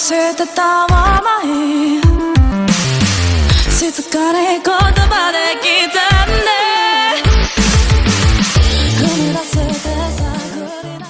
せてたままに静かに言葉で刻んで踏み出せて探りな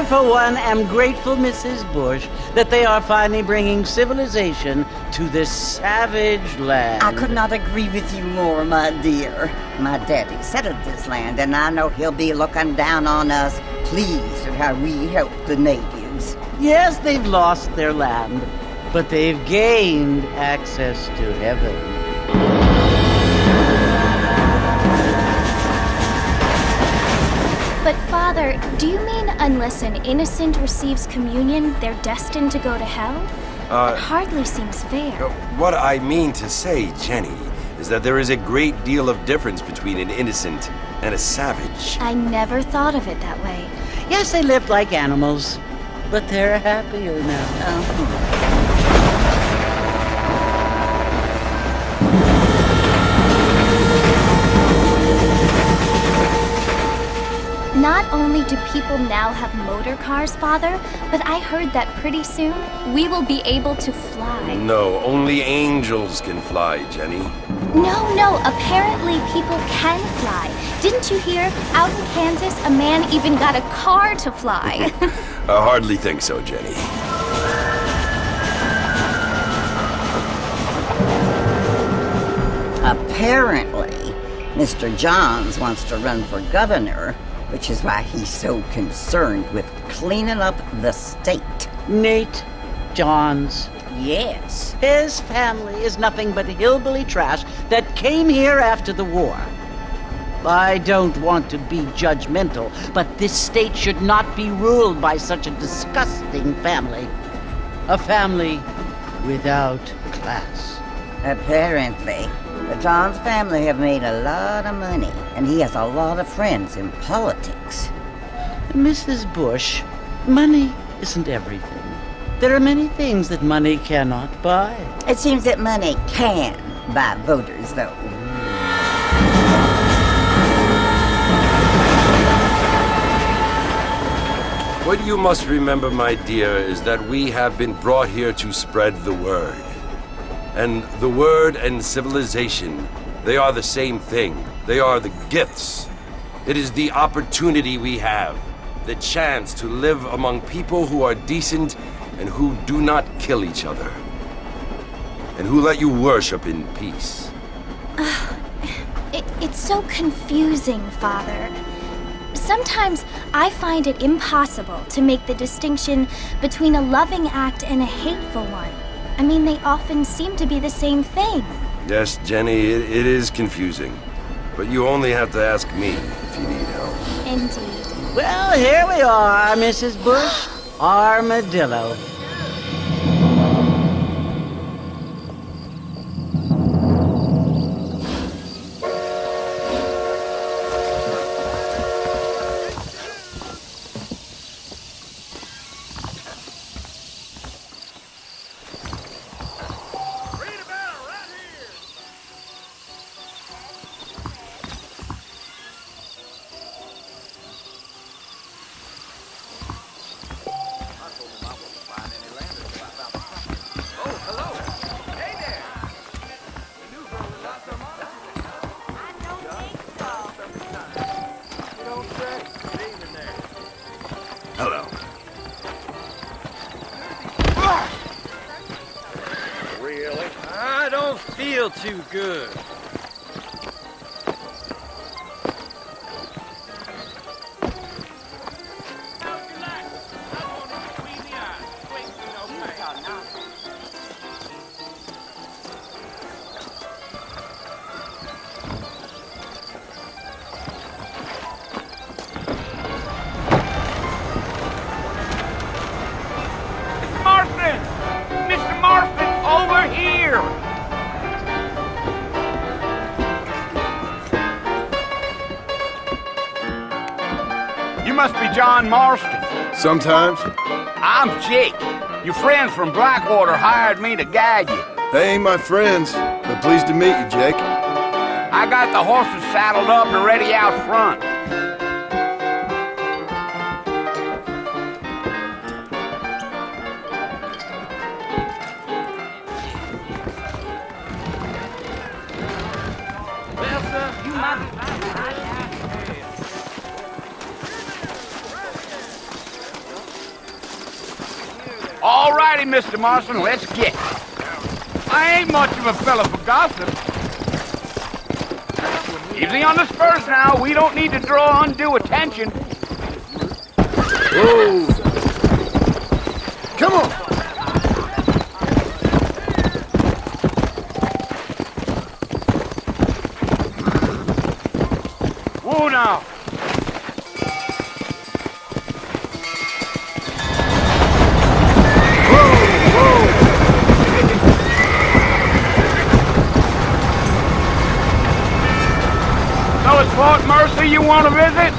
For one, am grateful, Mrs. Bush, that they are finally bringing civilization to this savage land. I could not agree with you more, my dear. My daddy settled this land, and I know he'll be looking down on us, pleased at how we help the natives. Yes, they've lost their land, but they've gained access to heaven. But Father, do you mean unless an innocent receives communion, they're destined to go to hell? It hardly seems fair. What I mean to say, Jenny, is that there is a great deal of difference between an innocent and a savage. I never thought of it that way. Yes, they lived like animals, but they're happier now. Not only do people now have motor cars, Father, but I heard that pretty soon we will be able to fly. No, only angels can fly, Jenny. No, apparently people can fly. Didn't you hear? Out in Kansas, a man even got a car to fly. I hardly think so, Jenny. Apparently, Mr. Johns wants to run for governor, which is why he's so concerned with cleaning up the state. Nate Johns. Yes. His family is nothing but hillbilly trash that came here after the war. I don't want to be judgmental, but this state should not be ruled by such a disgusting family. A family without class. Apparently, the Johns family have made a lot of money, and he has a lot of friends in politics. Mrs. Bush, money isn't everything. There are many things that money cannot buy. It seems that money can buy voters, though. What you must remember, my dear, is that we have been brought here to spread the word. And the word and civilization, they are the same thing. They are the gifts. It is the opportunity we have the chance to live among people who are decent and who do not kill each other, and who let you worship in peace. It's so confusing, Father. Sometimes I find it impossible to make the distinction between a loving act and a hateful one. I mean, they often seem to be the same thing. Yes, Jenny, it is confusing. But you only have to ask me if you need help. Indeed. Well, here we are, Mrs. Bush. Armadillo. Hello. Really? I don't feel too good. Mr. Marston, over here! You must be John Marston. Sometimes. I'm Jake. Your friends from Blackwater hired me to guide you. They ain't my friends, but pleased to meet you, Jake. I got the horses saddled up and ready out front. Well, sir, you might be all righty, Mr. Marston, let's get it. I ain't much of a fella for gossip. Easy on the spurs now. We don't need to draw undue attention. Whoa! Come on! Whoa now. So it's Fort Mercy you want to visit?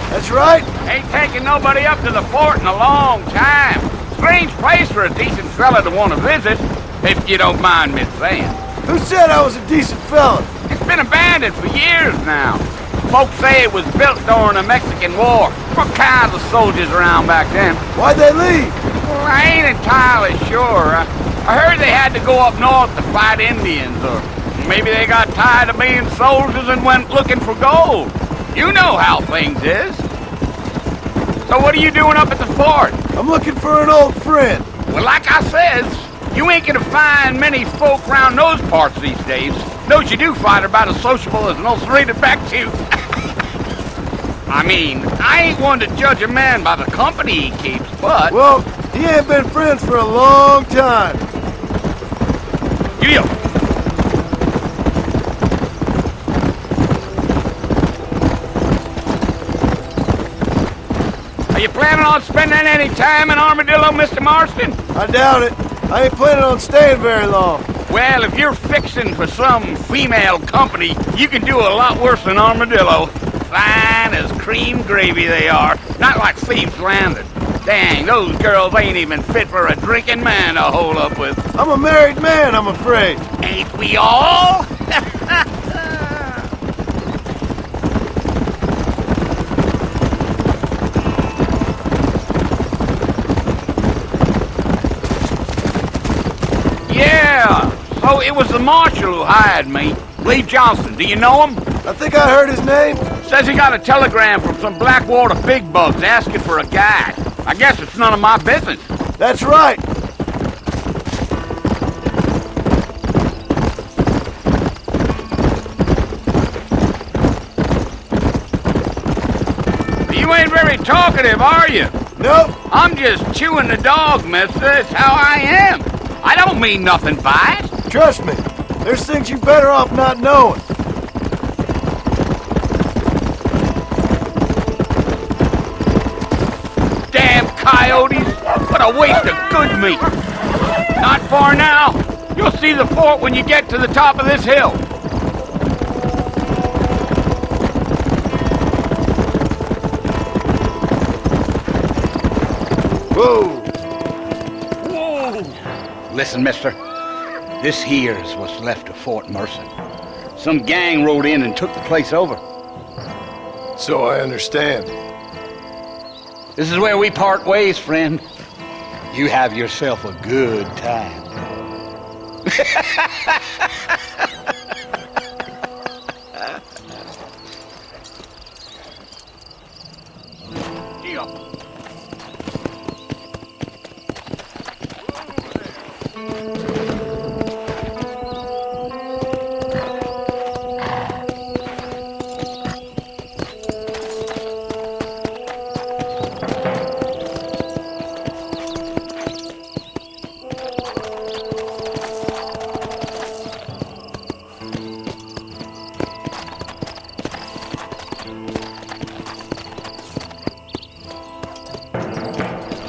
That's right. Ain't taking nobody up to the fort in a long time. Strange place for a decent fella to want to visit, if you don't mind me saying. Who said I was a decent fella? It's been abandoned for years now. Folks say it was built during the Mexican War. What kinds of soldiers around back then? Why'd they leave? Well, I ain't entirely sure. I heard they had to go up north to fight Indians, or maybe they got tired of being soldiers and went looking for gold. You know how things is. So what are you doing up at the fort? I'm looking for an old friend. Well, like I says, you ain't gonna find many folk around those parts these days. Those you do find are about as sociable as an ulcerated back tooth. I mean, I ain't one to judge a man by the company he keeps, but... Well, he ain't been friends for a long time. Giddy up. Are you planning on spending any time in Armadillo, Mr. Marston? I doubt it. I ain't planning on staying very long. Well, if you're fixing for some female company, you can do a lot worse than Armadillo. Fine as cream gravy they are, not like Thieves Landing. Dang, those girls ain't even fit for a drinking man to hold up with. I'm a married man, I'm afraid. Ain't we all? Yeah, so it was the marshal who hired me. Lee Johnson, do you know him? I think I heard his name. Says he got a telegram from some Blackwater big bugs asking for a guide. I guess it's none of my business. That's right. You ain't very talkative, are you? Nope. I'm just chewing the dog, mister. That's how I am. I don't mean nothing by it. Trust me. There's things you're better off not knowing. Damn coyotes! What a waste of good meat! Not far now. You'll see the fort when you get to the top of this hill. Whoa! Whoa! Listen, mister. This here's what's left of Fort Mercer. Some gang rode in and took the place over. So I understand. This is where we part ways, friend. You have yourself a good time.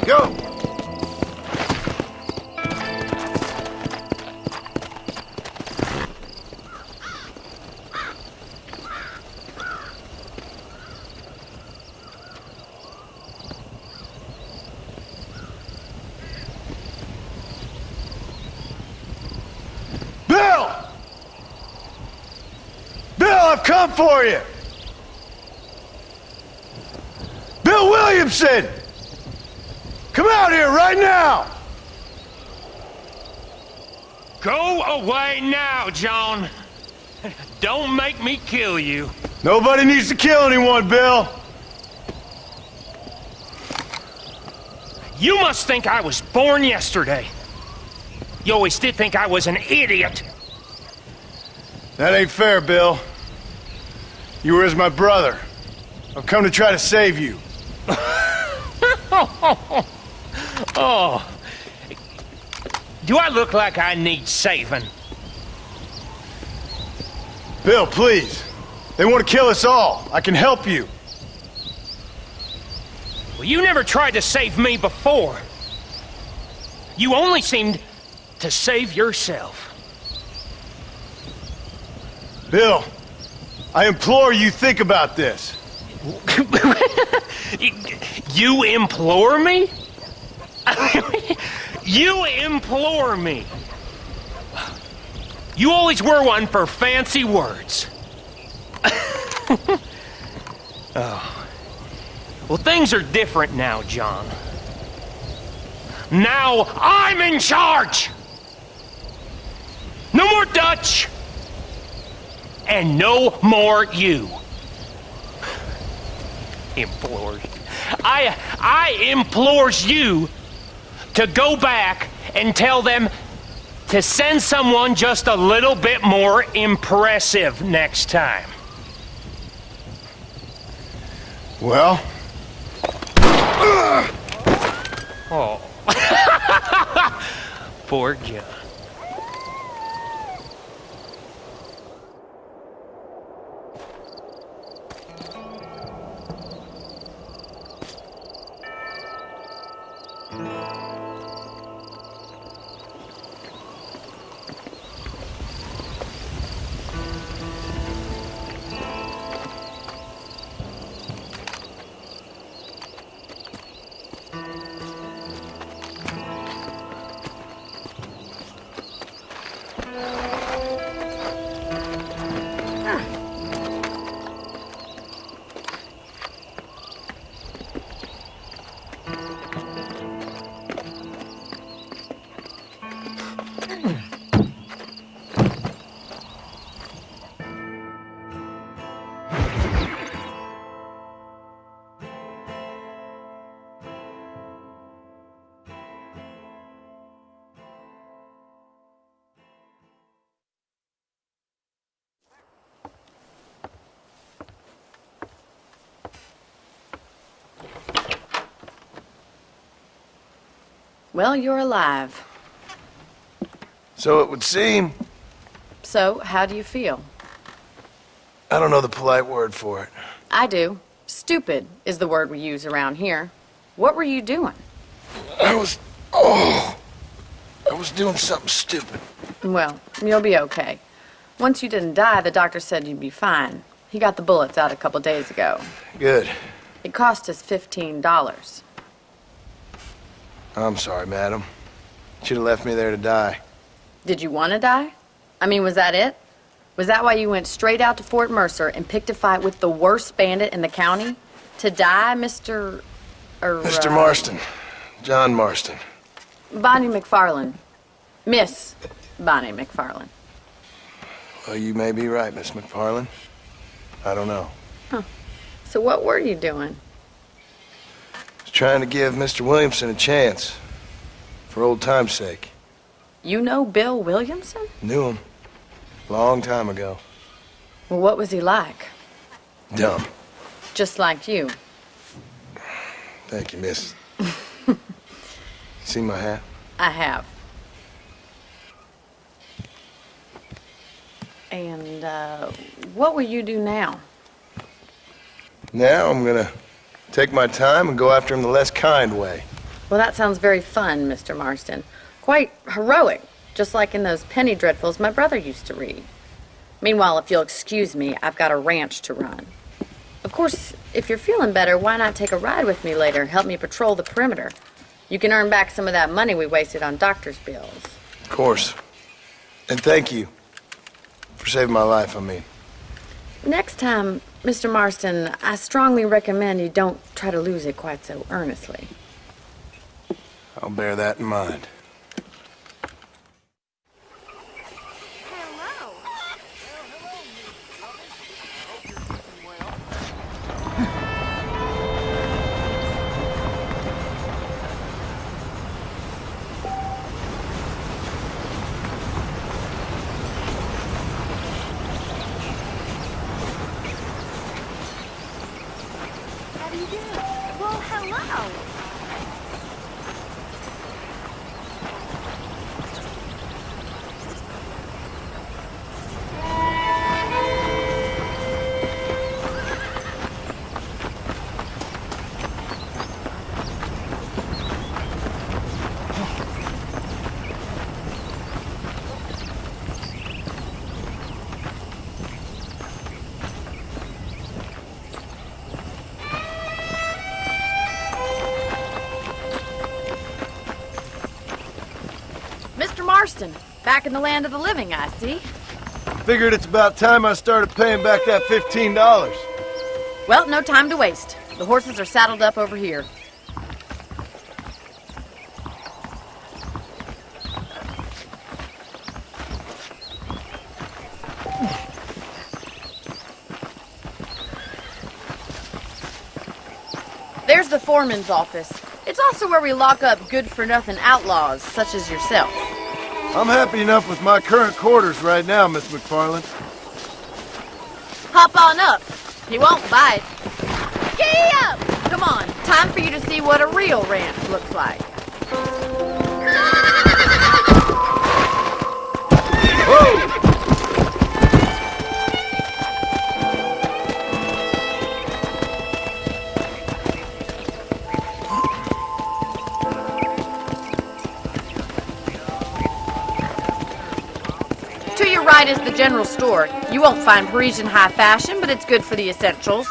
Go! Bill! Bill, I've come for you! Bill Williamson! Come out here right now! Go away now, John. Don't make me kill you. Nobody needs to kill anyone, Bill. You must think I was born yesterday. You always did think I was an idiot. That ain't fair, Bill. You were as my brother. I've come to try to save you. Oh. Do I look like I need saving? Bill, please. They want to kill us all. I can help you. Well, you never tried to save me before. You only seemed to save yourself. Bill, I implore you think about this. You implore me? You implore me. You always were one for fancy words. Oh. Well, things are different now, John. Now I'm in charge! No more Dutch! And no more you. Implores. I implores you to go back and tell them to send someone just a little bit more impressive next time. Well? Oh. Poor John. Well, you're alive. So it would seem. So, how do you feel? I don't know the polite word for it. I do. Stupid is the word we use around here. What were you doing? I was doing something stupid. Well, you'll be okay. Once you didn't die, the doctor said you'd be fine. He got the bullets out a couple days ago. Good. It cost us $15. I'm sorry, madam. Should have left me there to die. Did you want to die? I mean, was that it? Was that why you went straight out to Fort Mercer and picked a fight with the worst bandit in the county? To die, Mr. Mr. Marston. John Marston. Bonnie McFarlane. Miss Bonnie McFarlane. Well, you may be right, Miss McFarlane. I don't know. Huh. So what were you doing? I was trying to give Mr. Williamson a chance. For old time's sake. You know Bill Williamson? Knew him. Long time ago. Well, what was he like? Dumb. Just like you. Thank you, miss. See my hat? I have. And, what will you do now? Now I'm gonna take my time and go after him the less kind way. Well, that sounds very fun, Mr. Marston. Quite heroic, just like in those penny dreadfuls my brother used to read. Meanwhile, if you'll excuse me, I've got a ranch to run. Of course, if you're feeling better, why not take a ride with me later and help me patrol the perimeter? You can earn back some of that money we wasted on doctor's bills. Of course. And thank you for saving my life, I mean. Next time, Mr. Marston, I strongly recommend you don't try to lose it quite so earnestly. I'll bear that in mind. How do you do? Well, hello. Mr. Marston, back in the land of the living, I see. Figured it's about time I started paying back that $15. Well, no time to waste. The horses are saddled up over here. There's the foreman's office. It's also where we lock up good-for-nothing outlaws, such as yourself. I'm happy enough with my current quarters right now, Miss McFarlane. Hop on up. He won't bite. Giddy up! Come on, time for you to see what a real ranch looks like. Whoa! To your right is the general store. You won't find Parisian high fashion, but it's good for the essentials.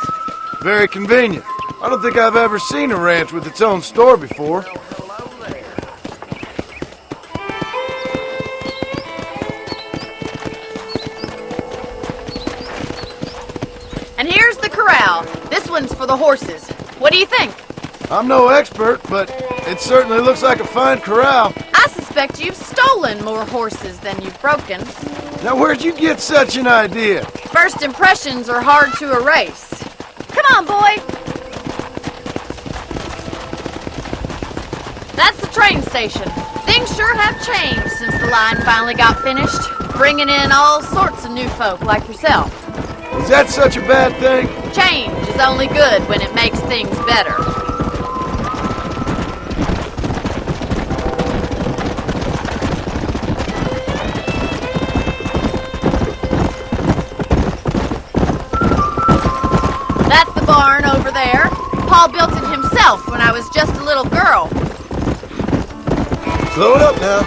Very convenient. I don't think I've ever seen a ranch with its own store before. And here's the corral. This one's for the horses. What do you think? I'm no expert, but it certainly looks like a fine corral. I suspect you've stolen more horses than you've broken. Now, where'd you get such an idea? First impressions are hard to erase. Come on, boy! That's the train station. Things sure have changed since the line finally got finished, bringing in all sorts of new folk like yourself. Is that such a bad thing? Change is only good when it makes things better. all built it himself when I was just a little girl. Slow it up now.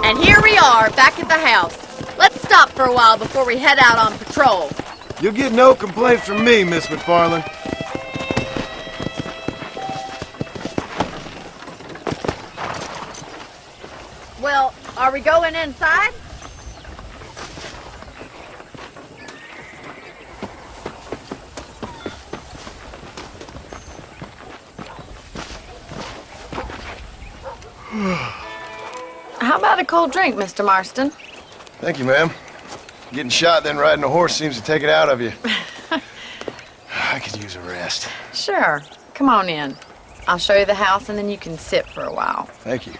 And here we are, back at the house. Let's stop for a while before we head out on patrol. You'll get no complaints from me, Miss McFarland. Well, are we going inside? How about a cold drink, Mr. Marston? Thank you, ma'am. Getting shot, then riding a horse seems to take it out of you. I could use a rest. Sure. Come on in. I'll show you the house, and then you can sit for a while. Thank you.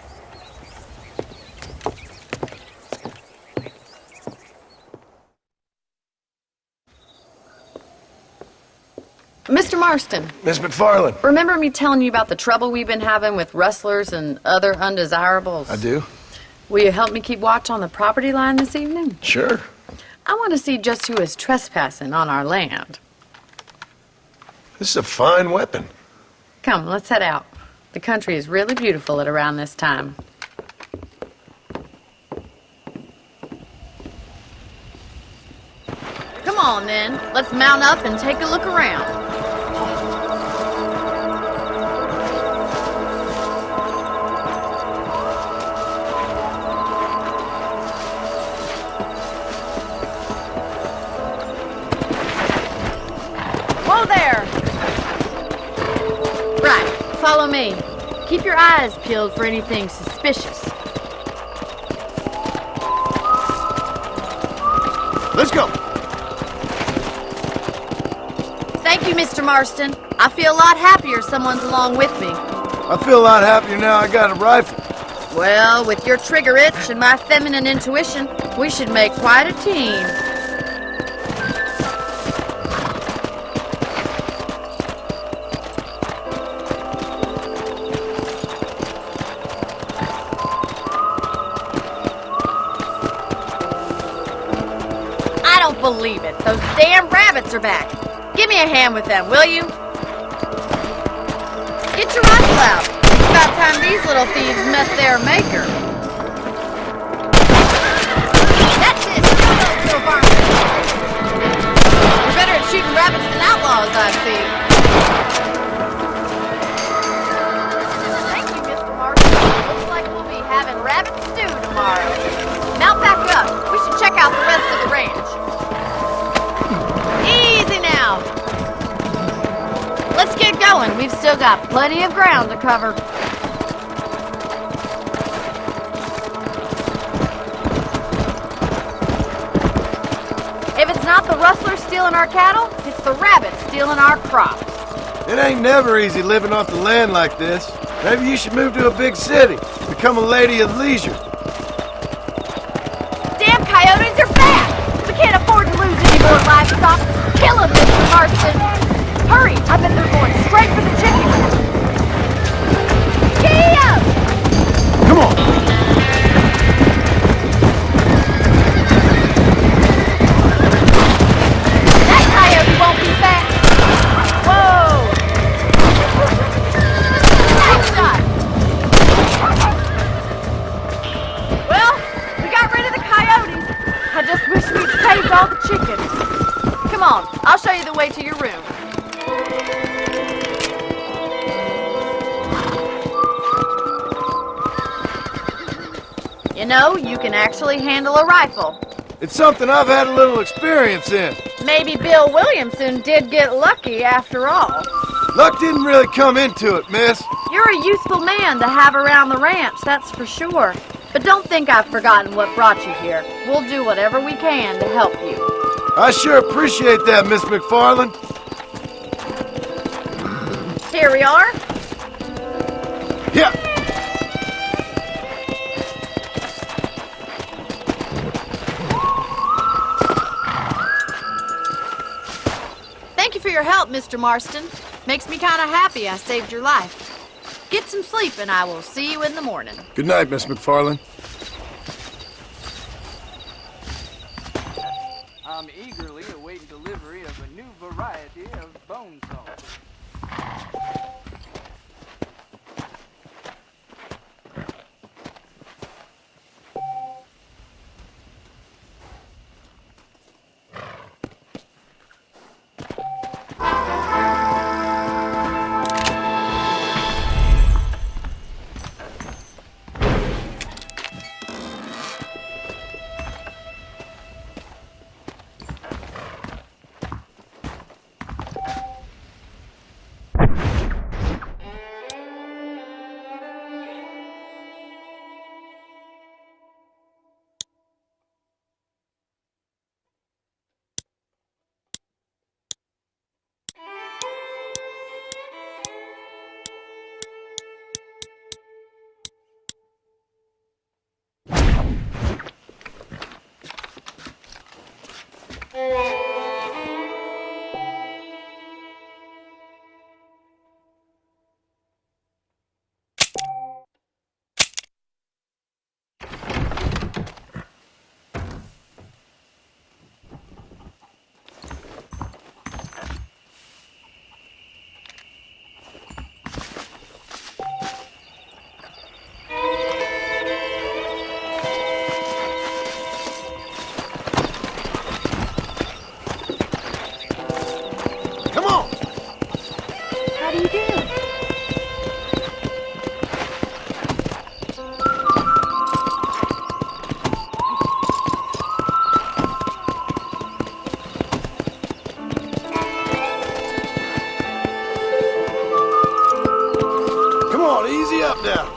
Mr. Marston, Miss McFarland. remember me telling you about the trouble we've been having with rustlers and other undesirables? I do. Will you help me keep watch on the property line this evening? Sure. I want to see just who is trespassing on our land. This is a fine weapon. Come, let's head out. The country is really beautiful at around this time. Come on, then. Let's mount up and take a look around. Whoa there! Right, follow me. Keep your eyes peeled for anything suspicious. Let's go. Thank you, Mr. Marston. I feel a lot happier someone's along with me. I feel a lot happier now I got a rifle. Well, with your trigger itch and my feminine intuition, we should make quite a team. I don't believe it. Those damn rabbits are back. Give me a hand with them, will you? Get your rifle out. It's about time these little thieves met their maker. That's it. Little varmint. You're better at shooting rabbits than outlaws, I see. Thank you, Mr. Marston. Looks like we'll be having rabbit stew tomorrow. Mount back up. We should check out the rest of the ranch. Easy now. Let's get going. We've still got plenty of ground to cover. If it's not the rustlers stealing our cattle, it's the rabbits stealing our crops. It ain't never easy living off the land like this. Maybe you should move to a big city. Become a lady of leisure. Damn coyotes are back! We can't afford to lose any more livestock. Kill them, Mr. Marston! Hurry! I bet they're going straight for the chicken. Gee up! Come on. That coyote won't be back. Whoa! Nice shot! Well, we got rid of the coyotes. I just wish we'd saved all the chickens. Come on, I'll show you the way to your room. You know, you can actually handle a rifle. It's something I've had a little experience in. Maybe Bill Williamson did get lucky after all. Luck didn't really come into it, miss. You're a useful man to have around the ranch, that's for sure. But don't think I've forgotten what brought you here. We'll do whatever we can to help you. I sure appreciate that, Miss McFarland. Here we are. Yeah. Thank you for your help, Mr. Marston. Makes me kind of happy I saved your life. Get some sleep and I will see you in the morning. Good night, Miss McFarland. I'm eagerly awaiting delivery of a new variety of bone saw. Easy up now.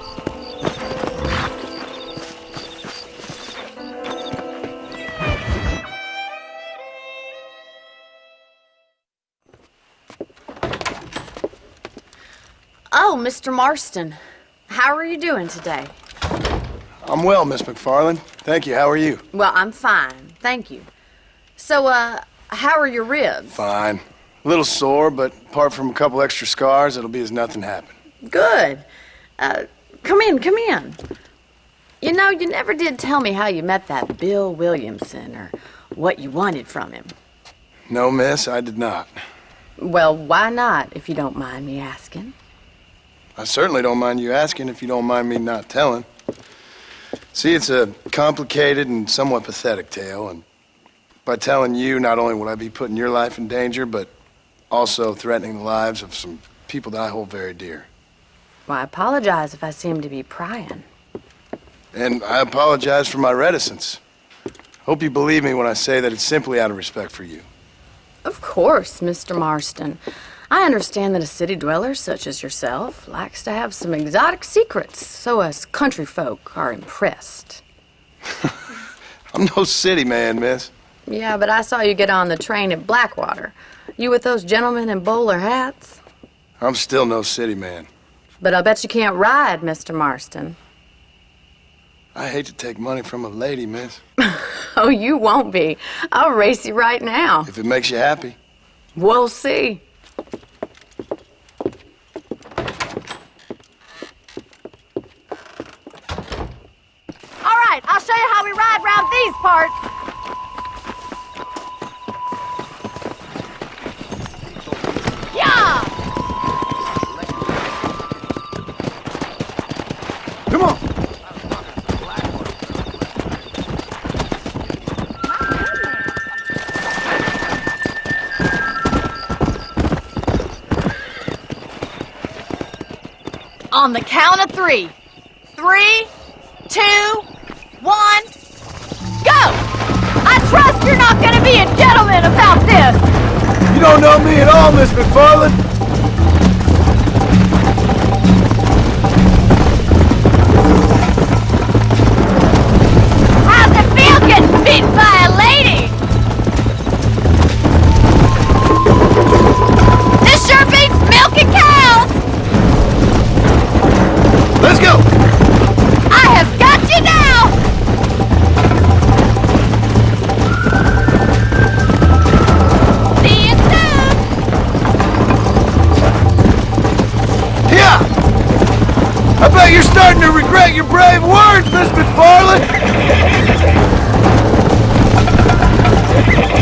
Oh, Mr. Marston. How are you doing today? I'm well, Miss McFarland. Thank you. How are you? Well, I'm fine. Thank you. So, how are your ribs? Fine. A little sore, but apart from a couple extra scars, it'll be as nothing happened. Good. Come in. You know, you never did tell me how you met that Bill Williamson or what you wanted from him. No, miss, I did not. Well, why not, if you don't mind me asking? I certainly don't mind you asking if you don't mind me not telling. See, it's a complicated and somewhat pathetic tale, and by telling you, not only would I be putting your life in danger, but also threatening the lives of some people that I hold very dear. Well, I apologize if I seem to be prying. And I apologize for my reticence. Hope you believe me when I say that it's simply out of respect for you. Of course, Mr. Marston. I understand that a city dweller such as yourself likes to have some exotic secrets, so us country folk are impressed. I'm no city man, miss. Yeah, but I saw you get on the train at Blackwater. You with those gentlemen in bowler hats? I'm still no city man. But I'll bet you can't ride, Mr. Marston. I hate to take money from a lady, miss. Oh, you won't be. I'll race you right now. If it makes you happy. We'll see. All right, I'll show you how we ride round these parts. Yeah! Come on! On the count of 3. 3, 2, 1, go! I trust you're not gonna be a gentleman about this! You don't know me at all, Miss McFarland. How's it feel getting beaten by a lady? This sure beats milking cows! Let's go! I have got you now! See you soon! Yeah! I bet you're starting to regret your brave words, Miss McFarland!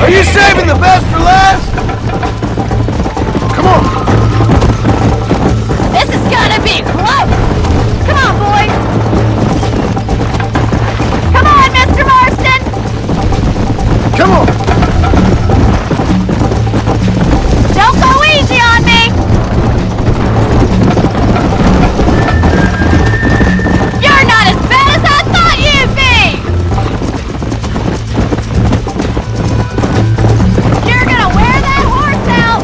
Are you saving the best for last? on! This is gonna be close! Come on, boys! Come on, Mr. Marston! Come on! Don't go easy on me! You're not as bad as I thought you'd be! You're gonna wear that horse out!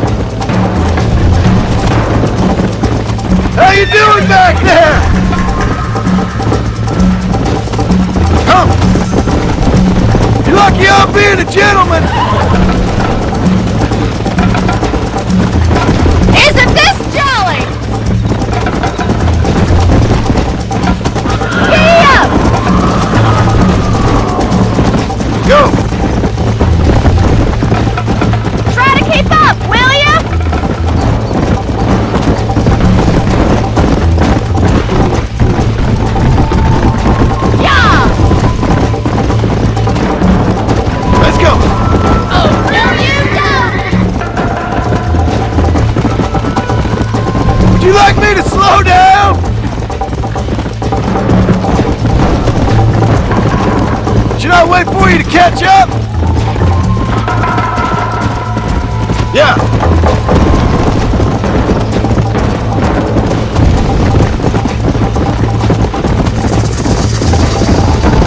How you doing back there? Come! You're lucky I'm being a gentleman! Isn't this jolly? Giddy up! Go! Try to keep up, will ya? Yeah! Let's go! Oh, no you don't! Would you like me to slow down? Should I wait for you to catch up? Yeah.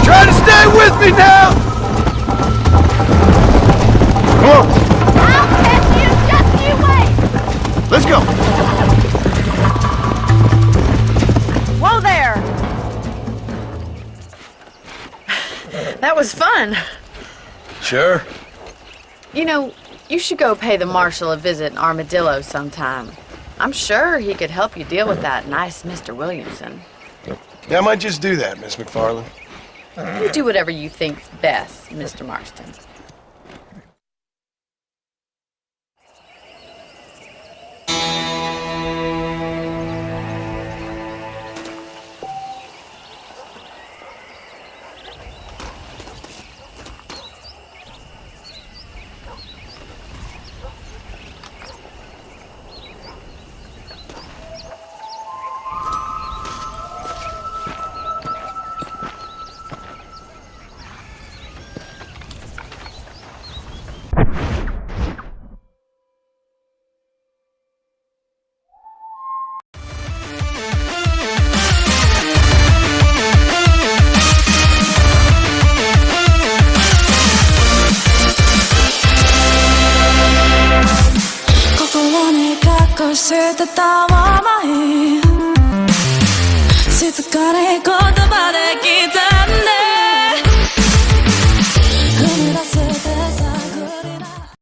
Try to stay with me now. Come on. I'll catch you, just you wait! Let's go. Whoa there! That was fun. Sure. You know, you should go pay the marshal a visit in Armadillo sometime. I'm sure he could help you deal with that nice Mr. Williamson. Yeah, I might just do that, Miss McFarland. You do whatever you think's best, Mr. Marston. Se te estaba más, si te care, con te pare, quita.